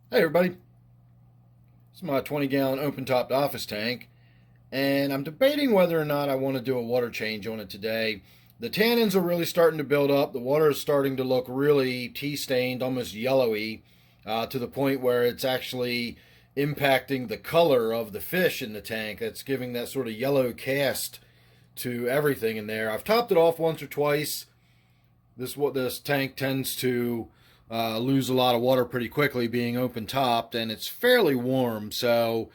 Hey everybody, this is my 20-gallon open-topped office tank, and I'm debating whether or not I want to do a water change on it today. The tannins are really starting to build up. The water is starting to look really tea-stained, almost yellowy, to the point where it's actually impacting the color of the fish in the tank. That's giving that sort of yellow cast to everything in there. I've topped it off once or twice. This tank tends to lose a lot of water pretty quickly being open topped, and it's fairly warm, so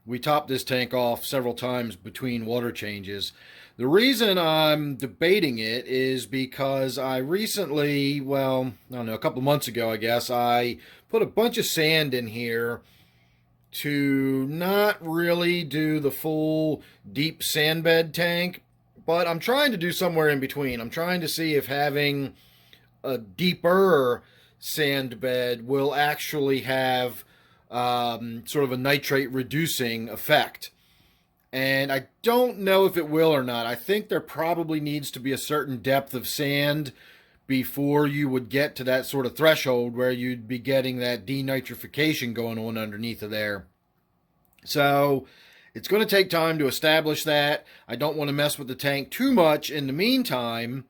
we topped this tank off several times between water changes. The reason I'm debating it is because I recently, well, I don't know, a couple months ago, I guess, I put a bunch of sand in here to not really do the full deep sand bed tank, but I'm trying to do somewhere in between. I'm trying to see if having a deeper sand bed will actually have sort of a nitrate reducing effect. And I don't know if it will or not. I think there probably needs to be a certain depth of sand before you would get to that sort of threshold where you'd be getting that denitrification going on underneath of there. So it's going to take time to establish that. I don't want to mess with the tank too much in the meantime.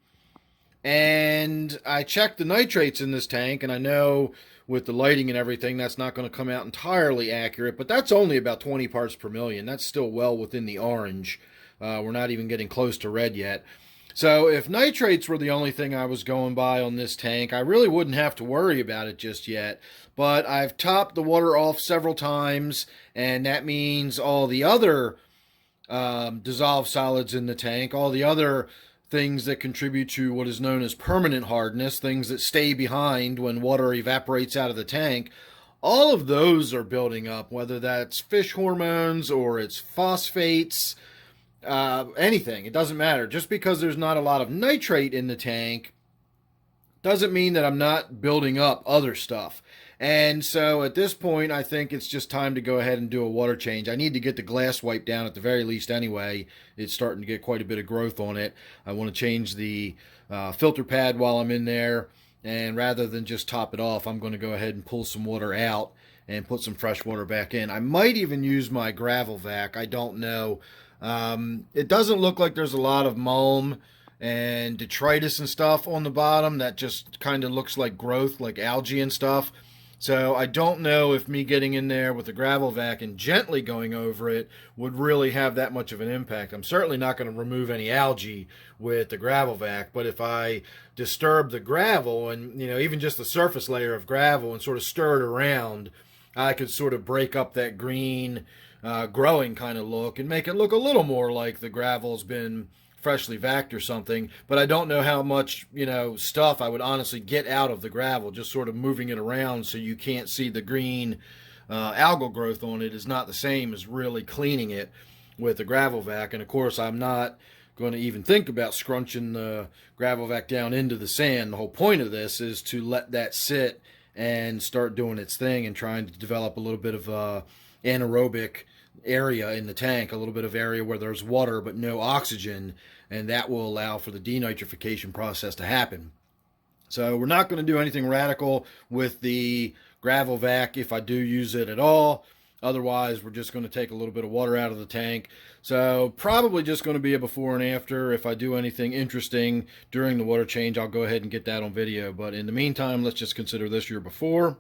And I checked the nitrates in this tank, and I know with the lighting and everything, that's not going to come out entirely accurate, but that's only about 20 parts per million. That's still well within the orange. We're not even getting close to red yet. So if nitrates were the only thing I was going by on this tank, I really wouldn't have to worry about it just yet. But I've topped the water off several times, and that means all the other dissolved solids in the tank, all the other things that contribute to what is known as permanent hardness, things that stay behind when water evaporates out of the tank, all of those are building up, whether that's fish hormones or it's phosphates, anything. It doesn't matter. Just because there's not a lot of nitrate in the tank doesn't mean that I'm not building up other stuff. And so at this point, I think it's just time to go ahead and do a water change. I need to get the glass wiped down at the very least anyway. It's starting to get quite a bit of growth on it. I want to change the filter pad while I'm in there. And rather than just top it off, I'm going to go ahead and pull some water out and put some fresh water back in. I might even use my gravel vac. I don't know. It doesn't look like there's a lot of mulm and detritus and stuff on the bottom. That just kind of looks like growth, like algae and stuff. So I don't know if me getting in there with the gravel vac and gently going over it would really have that much of an impact. I'm certainly not going to remove any algae with the gravel vac, but if I disturb the gravel and, even just the surface layer of gravel and sort of stir it around, I could sort of break up that green growing kind of look and make it look a little more like the gravel's been freshly vacked or something. But I don't know how much stuff I would honestly get out of the gravel. Just sort of moving it around so you can't see the green algal growth on it is not the same as really cleaning it with the gravel vac. And of course, I'm not going to even think about scrunching the gravel vac down into the sand. The whole point of this is to let that sit and start doing its thing and trying to develop a little bit of anaerobic area in the tank, a little bit of area where there's water but no oxygen, and that will allow for the denitrification process to happen. So we're not going to do anything radical with the gravel vac if I do use it at all. Otherwise, we're just going to take a little bit of water out of the tank. So probably just going to be a before and after. If I do anything interesting during the water change, I'll go ahead and get that on video. But in the meantime, let's just consider this your before.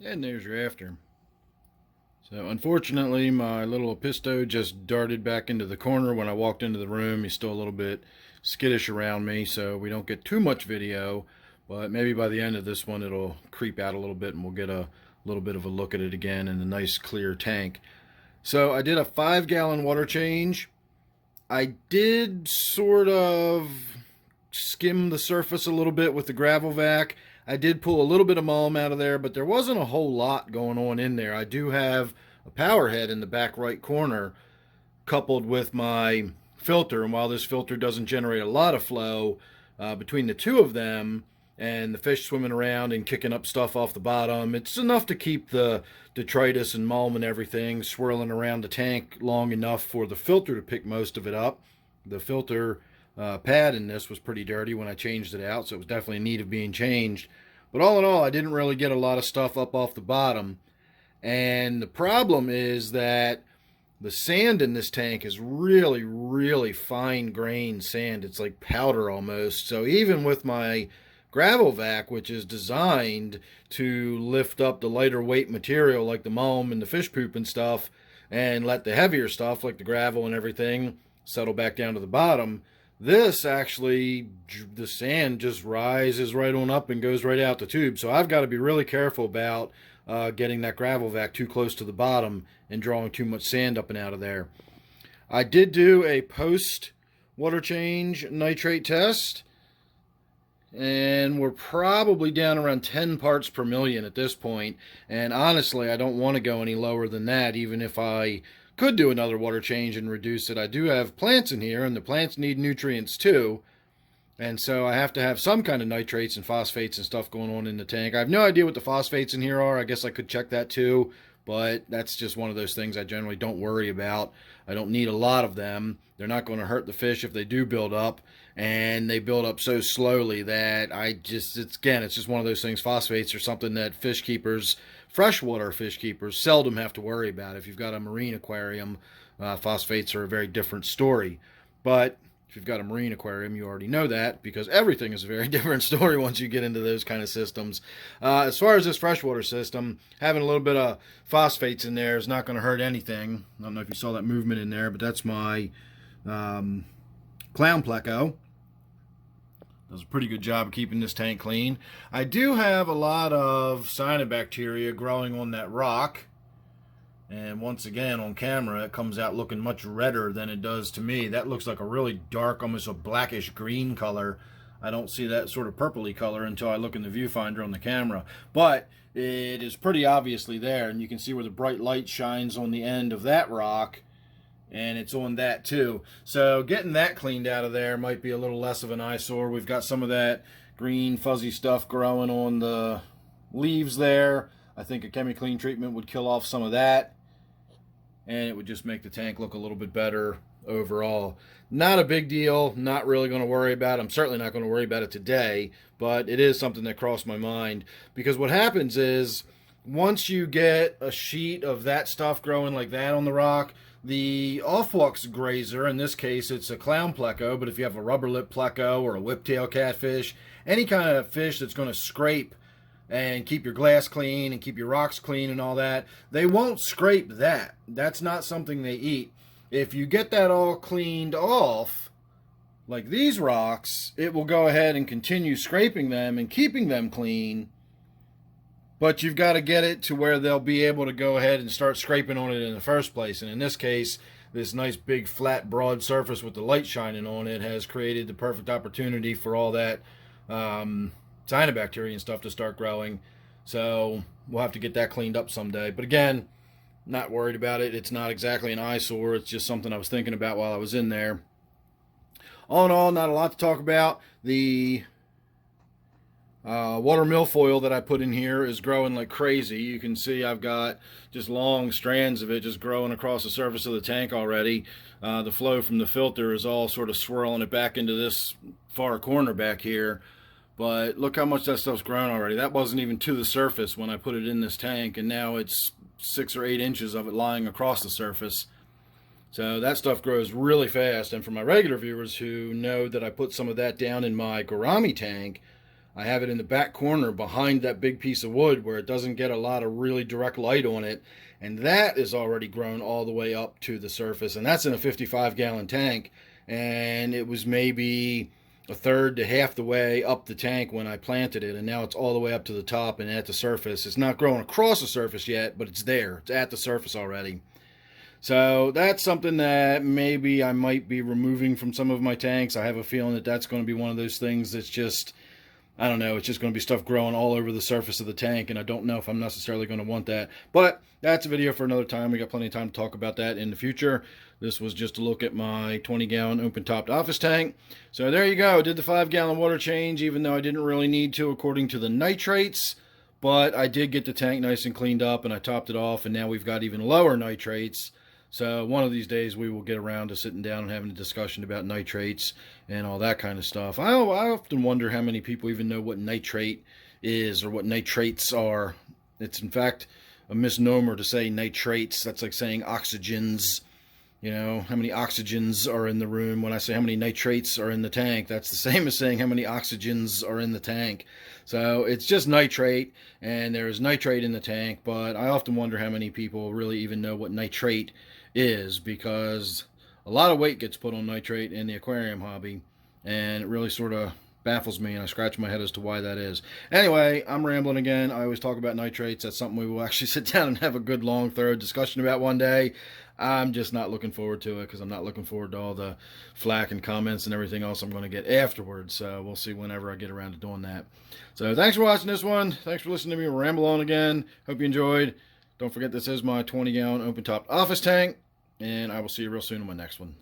And there's your after. So unfortunately, my little Episto just darted back into the corner when I walked into the room. He's still a little bit skittish around me, so we don't get too much video. But maybe by the end of this one, it'll creep out a little bit and we'll get a little bit of a look at it again in the nice clear tank. So I did a 5-gallon water change. I did sort of skim the surface a little bit with the gravel vac. I did pull a little bit of mulm out of there, but there wasn't a whole lot going on in there. I do have a power head in the back right corner coupled with my filter, and while this filter doesn't generate a lot of flow between the two of them and the fish swimming around and kicking up stuff off the bottom, it's enough to keep the detritus and mulm and everything swirling around the tank long enough for the filter to pick most of it up. The filter pad in this was pretty dirty when I changed it out, so it was definitely in need of being changed. But all in all, I didn't really get a lot of stuff up off the bottom. And the problem is that the sand in this tank is really, really fine grained sand. It's like powder almost. So even with my gravel vac, which is designed to lift up the lighter weight material like the mulch and the fish poop and stuff, and let the heavier stuff like the gravel and everything settle back down to the bottom, this actually, the sand just rises right on up and goes right out the tube. So I've got to be really careful about getting that gravel vac too close to the bottom and drawing too much sand up and out of there. I did do a post water change nitrate test, and we're probably down around 10 parts per million at this point. And honestly, I don't want to go any lower than that, even if I could do another water change and reduce it. I do have plants in here, and the plants need nutrients too. And so I have to have some kind of nitrates and phosphates and stuff going on in the tank. I have no idea what the phosphates in here are. I guess I could check that too, but that's just one of those things I generally don't worry about. I don't need a lot of them. They're not going to hurt the fish if they do build up, and they build up so slowly that it's just one of those things. Phosphates are something that fish keepers, freshwater fish keepers, seldom have to worry about. If you've got a marine aquarium, phosphates are a very different story. But if you've got a marine aquarium, you already know that, because everything is a very different story once you get into those kind of systems. As far as this freshwater system, having a little bit of phosphates in there is not going to hurt anything. I don't know if you saw that movement in there, but that's my clown pleco. Does a pretty good job of keeping this tank clean. I do have a lot of cyanobacteria growing on that rock. And once again, on camera, it comes out looking much redder than it does to me. That looks like a really dark, almost a blackish green color. I don't see that sort of purpley color until I look in the viewfinder on the camera. But it is pretty obviously there, and you can see where the bright light shines on the end of that rock, and it's on that too. So getting that cleaned out of there might be a little less of an eyesore. We've got some of that green fuzzy stuff growing on the leaves there. I think a chemi-clean treatment would kill off some of that, and it would just make the tank look a little bit better overall. Not a big deal, not really going to worry about it. I'm certainly not going to worry about it today, but it is something that crossed my mind, because what happens is once you get a sheet of that stuff growing like that on the rock, the off-flux grazer, in this case it's a clown pleco, but if you have a rubber lip pleco or a whiptail catfish, any kind of fish that's going to scrape and keep your glass clean and keep your rocks clean and all that, they won't scrape that. That's not something they eat. If you get that all cleaned off, like these rocks, it will go ahead and continue scraping them and keeping them clean, but you've got to get it to where they'll be able to go ahead and start scraping on it in the first place. And in this case, this nice big flat broad surface with the light shining on it has created the perfect opportunity for all that cyanobacteria and stuff to start growing. So we'll have to get that cleaned up someday. But again, not worried about it. It's not exactly an eyesore. It's just something I was thinking about while I was in there. All in all, not a lot to talk about. The water milfoil that I put in here is growing like crazy. You can see I've got just long strands of it just growing across the surface of the tank already. The flow from the filter is all sort of swirling it back into this far corner back here. But look how much that stuff's grown already. That wasn't even to the surface when I put it in this tank, and now it's 6 or 8 inches of it lying across the surface. So that stuff grows really fast. And for my regular viewers who know that I put some of that down in my gourami tank, I have it in the back corner behind that big piece of wood where it doesn't get a lot of really direct light on it. And that is already grown all the way up to the surface. And that's in a 55-gallon tank. And it was maybe a third to half the way up the tank when I planted it, and now it's all the way up to the top and at the surface. It's not growing across the surface yet, but it's there. It's at the surface already. So that's something that maybe I might be removing from some of my tanks. I have a feeling that that's going to be one of those things that's just, I don't know, it's just going to be stuff growing all over the surface of the tank, and I don't know if I'm necessarily going to want that. But that's a video for another time. We got plenty of time to talk about that in the future. This was just a look at my 20-gallon open-topped office tank. So there you go. Did the 5-gallon water change, even though I didn't really need to according to the nitrates. But I did get the tank nice and cleaned up, and I topped it off, and now we've got even lower nitrates. So one of these days we will get around to sitting down and having a discussion about nitrates and all that kind of stuff. I often wonder how many people even know what nitrate is or what nitrates are. It's in fact a misnomer to say nitrates. That's like saying oxygens. You know, how many oxygens are in the room. When I say how many nitrates are in the tank, that's the same as saying how many oxygens are in the tank. So it's just nitrate, and there's nitrate in the tank, but I often wonder how many people really even know what nitrate is, because a lot of weight gets put on nitrate in the aquarium hobby, and it really sort of baffles me, and I scratch my head as to why that is. Anyway, I'm rambling again. I always talk about nitrates. That's something we will actually sit down and have a good, long, thorough discussion about one day. I'm just not looking forward to it, because I'm not looking forward to all the flack and comments and everything else I'm going to get afterwards. So we'll see whenever I get around to doing that. So thanks for watching this one. Thanks for listening to me ramble on again. Hope you enjoyed. Don't forget, this is my 20-gallon open-topped office tank, and I will see you real soon in my next one.